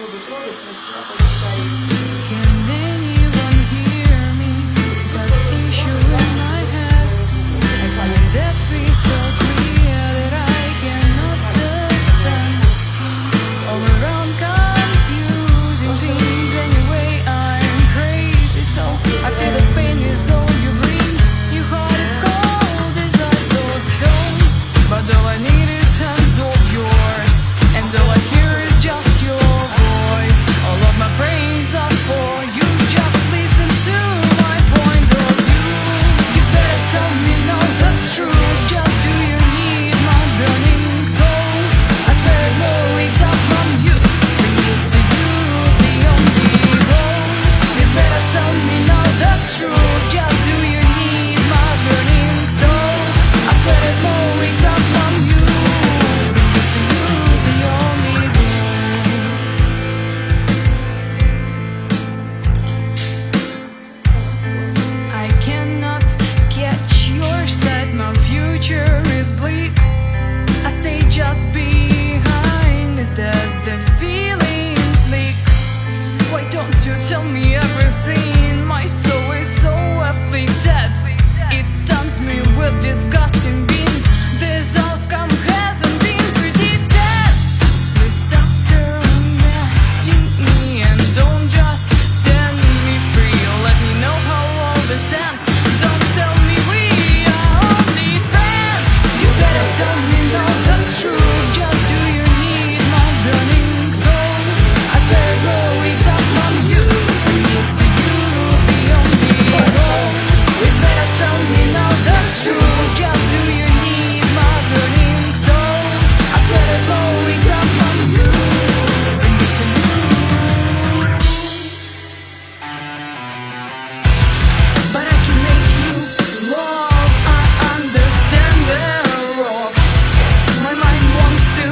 буду трогать, начала получать. Can anyone hear me? That issue in my head. I see that face so clear that I cannot sustain. All around confusing things. Anyway, I'm crazy, so I feel the pain is all you bring. Your heart is cold, as ice or stone. But all I need is hands of yours, and all I hear is just your voice. All of my brains are for you. Just listen to my point of view. You better tell me now the truth. Just do you need my burning soul? I swear no example I'm used. We need to use the only road. You better tell me now the truth. Just do you need my burning soul? I swear that no example I'm used. We need to use the only road. I cannot catch your sight, my future is bleak. I stay just behind. Is that the feelings leak? Why don't you tell me everything? My soul is so afflicted. It stuns me with disgusting being. This outcome hasn't been predicted. Please stop tormenting me and don't just set me free. Let me know how all this ends. Don't tell me we are only friends. You better tell me now the truth. Just do you need my burning soul? I swear no example I'm used. We need to use the only road. You better tell me now the truth. Just do you need my burning soul? I swear that no example I'm used. We need to but I can make you love. I understand thereof. My mind wants to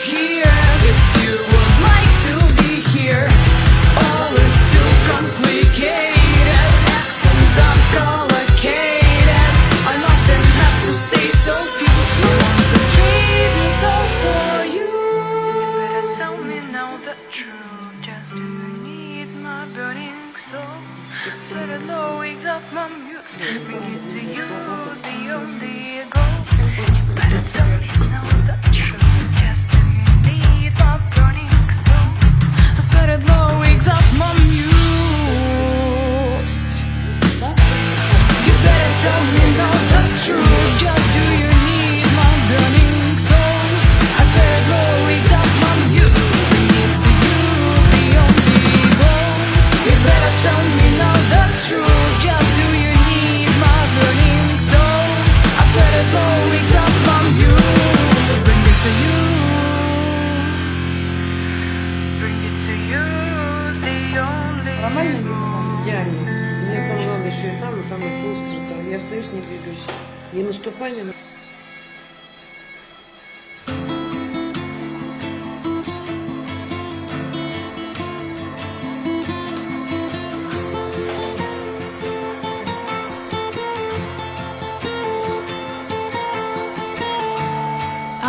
hear that you would like to be here. All is too complicated. Accents uncomplicated. I often have to say so few. I want to treat it all for you. You better tell me now the truth. Just do you need my burning soul? Swear that no example I'm used. We need to use the only goal. You better tell me now the truth. Just do you need my burning soul? I swear that no example I'm used. You better tell me now the truth. Just do you need my burning soul? I swear that no example I'm used. We need to use the only goal. You better tell me now the truth. Just do you need my burning soul? I swear that no example I'm used. Bring it to you. Bring it to use the only Нормально мне road. там идеально. Мне самое главное, что и там и быстро. Я остаюсь, не двигаюсь. Не наступай, не на...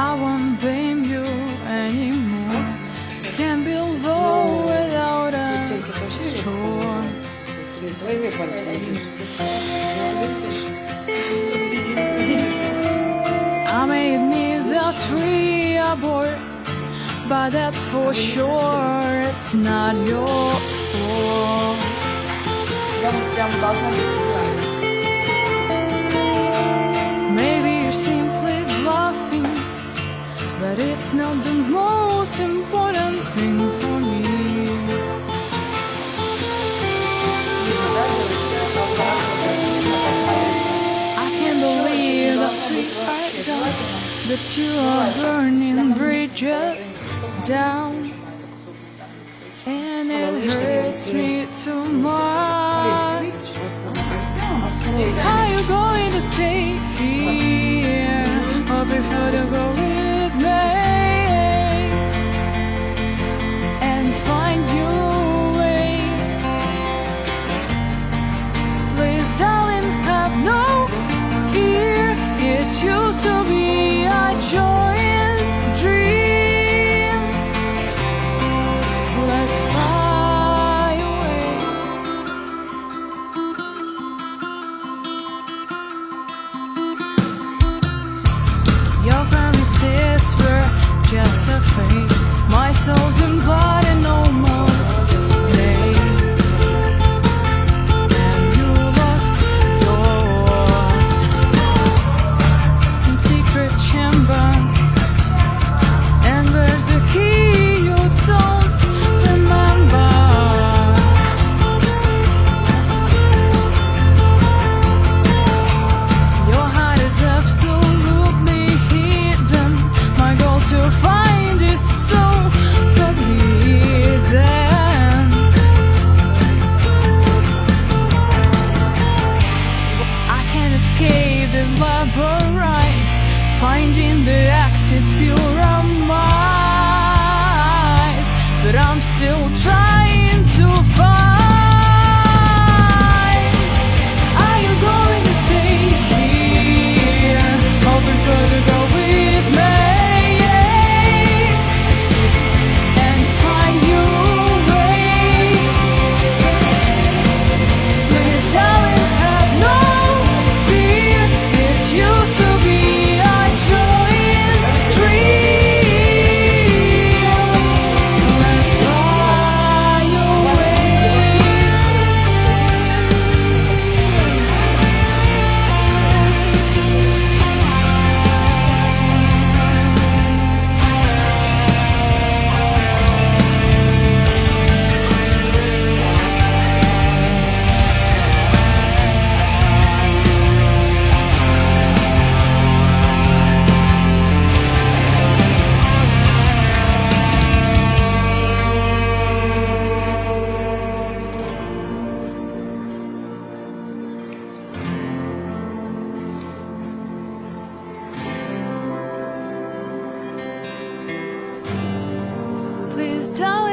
I won't blame you anymore. Can't build wall without a straw. Ты своими пальцами. I may need the tree aboard, but that's for sure. It's not your fault. Я вот прям должна быть идеально. Maybe you're simply bluffing, but it's not the most important thing for me. I can't believe that we are done, that you are burning bridges down, and it hurts me too much. Are you going to stay here, or prefer to go with me and find your way? Please, darling, have no fear. It used to be a joyous dream. Let's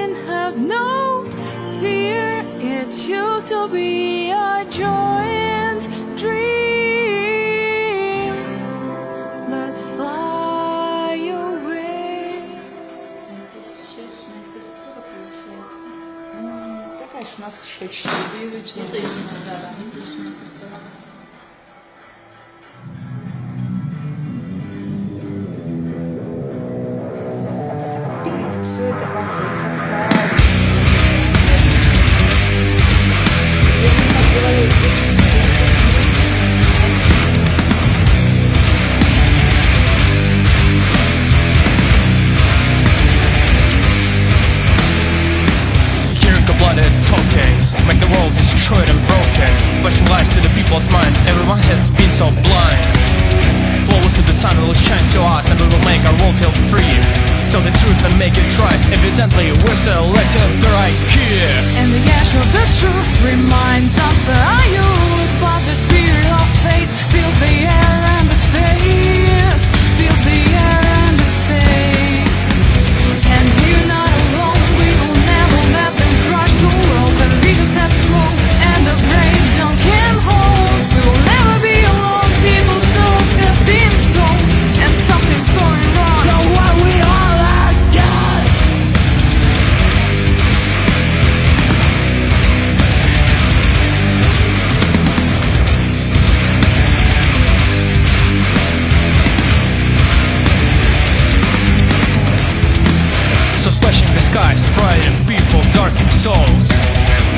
didn't have no fear. It used to be a joint dream. Let's fly away. Какая ж у нас щечная, язычная. Все это как-то ужасает. Hearing the blooded tokens make the world destroyed and broken, splashing lies to the people's minds. Everyone has been so blind. Flowers to the sun will shine to us, and we will make our world feel free. Tell the truth and make it rise. Evidently, we're still letting the right here. And the ash of the truth reminds us that our youth, but the spirit of faith fills the air and the space, fills the air and the space. And we're not alone, we will never let them crush the world. And we just have to grow, and the brave don't can hold. We will never be alone, people's souls have been sold, and something's going wrong. So what we all are God. So splashing the skies, frightened people, darkened souls,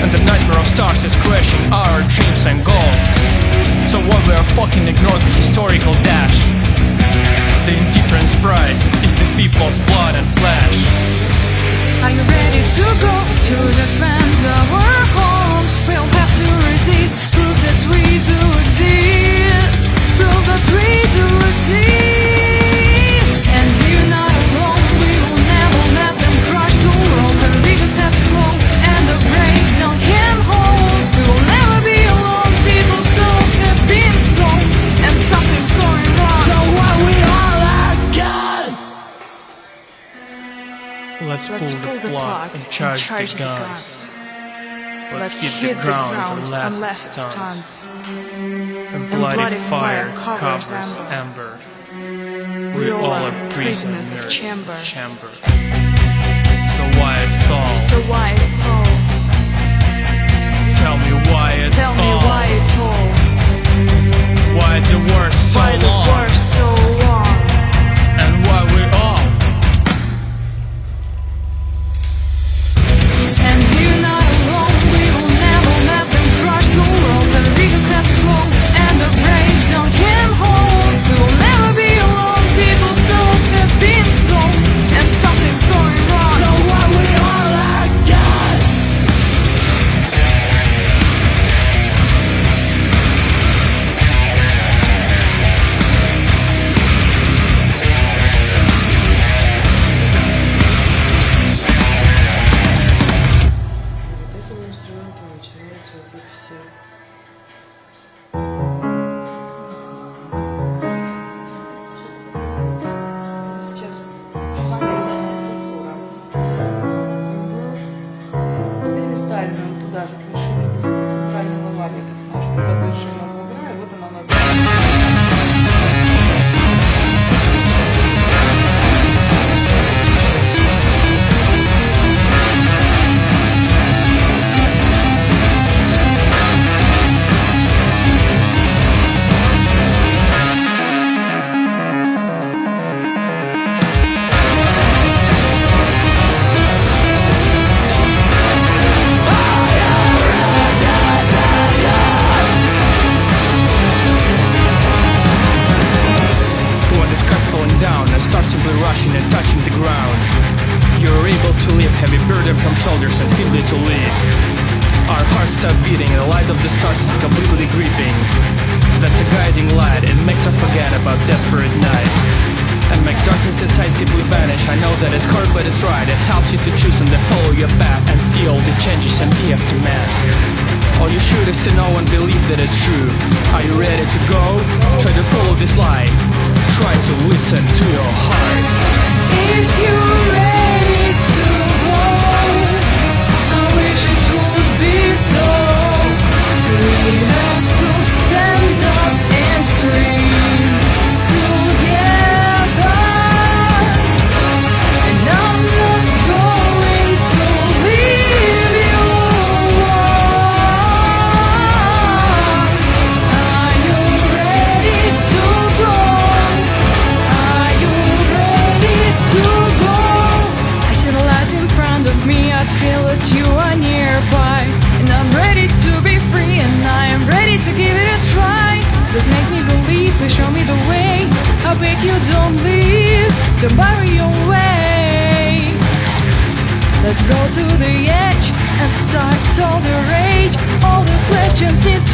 and the nightmare of stars is crashing our dreams and goals. So while we are fucking ignore the historical dash, the indifference prize is the people's blood and flesh. Are you ready to go to defend our home? We'll have to resist, prove that we do exist, prove that we do exist. And we're not alone, we will never let them crush the world. And we just have to grow, and the brave don't can hold. We will never be alone, people's souls have been sold, and something's going wrong. So what we all are God. Let's pull the plug and charge the guns. Let's hit the ground unless it stuns. And bloody fire covers amber. We all are prisoners of chamber. So why it's all? So why it's all? Tell me why it's Tell me all. why it's all. Why the war so Why the long? war so long? And why we all? And we're not alone, we will never let them crush the world. And we just have to grow, and the brave don't can hold. We will never be alone, people's souls have been sold, and something's going wrong. So what we all are God. Вот этим инструментом начинается вот это все. Сейчас. Перелистали нам туда же к вершине центрального валика, потому что под вершиной бугра, и вот она у нас. When the sky's falling down and stars simply rushing and touching the ground, you're able to lift heavy burden from shoulders and simply to live. Our hearts stop beating and the light of the stars is completely gripping. That's a guiding light, it makes us forget about desperate night. And make darkness inside simply vanish. I know that it's hard but it's right. It helps you to choose and then follow your path and see all the changes and the aftermath. All you should is to know and believe that it's true. Are you ready to go? Try to follow this light. Try to listen to your heart. If you're ready to go.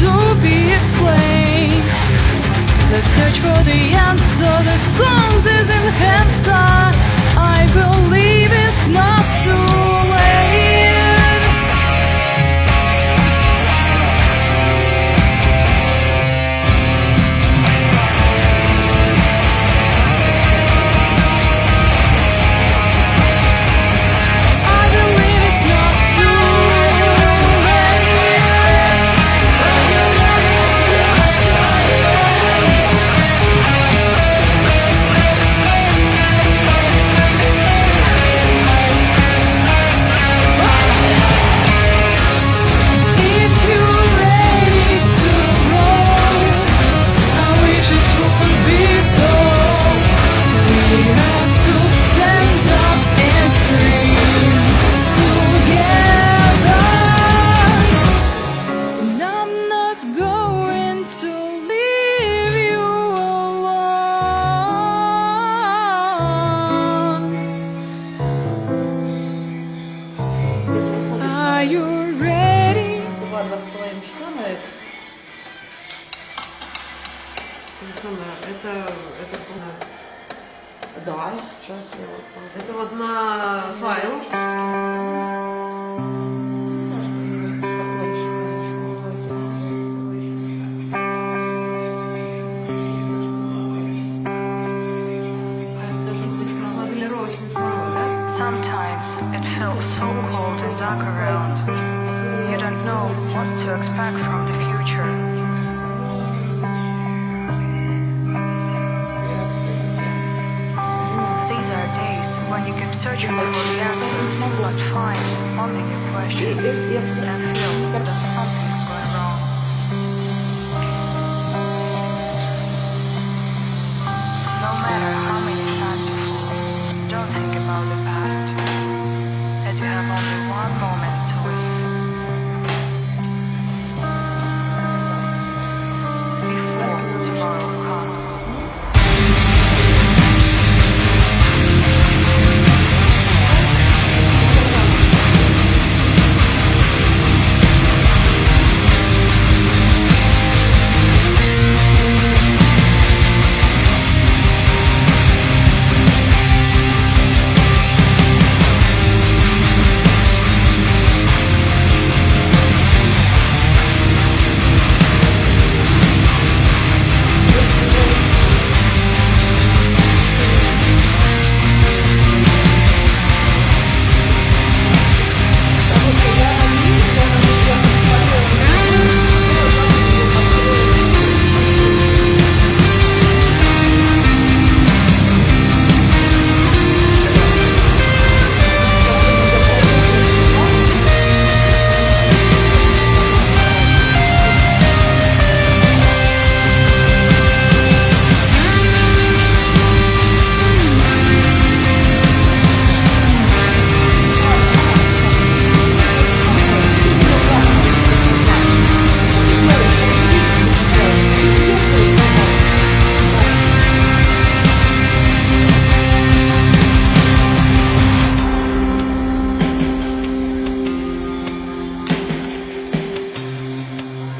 to be explained. Let's search for the answer. The songs is in hands. I believe it's not too late. I believe it's not too If you're ready to roll, I wish it would be so. We have to stand up and scream together. And I'm not going to leave you alone. Are you ready? 2,5 часа на это. Да, сейчас я вот там. Это вот на файл. Это листочка с моделировочной смолой, да? Sometimes it feels so cold and dark around. You don't know what to expect from the future. These are days when you keep searching for the answers but find only new questions and feel that something's going wrong. No matter how many times you fall, don't think about the past, as you have only one moment to live. Before tomorrow comes.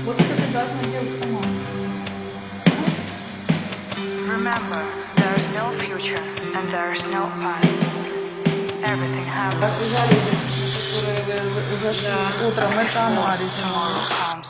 Вот это ты должна делать сама. Remember, there's no future and there's no past. Everything happens. Которые вы зашли утром, это анализ. Tomorrow comes.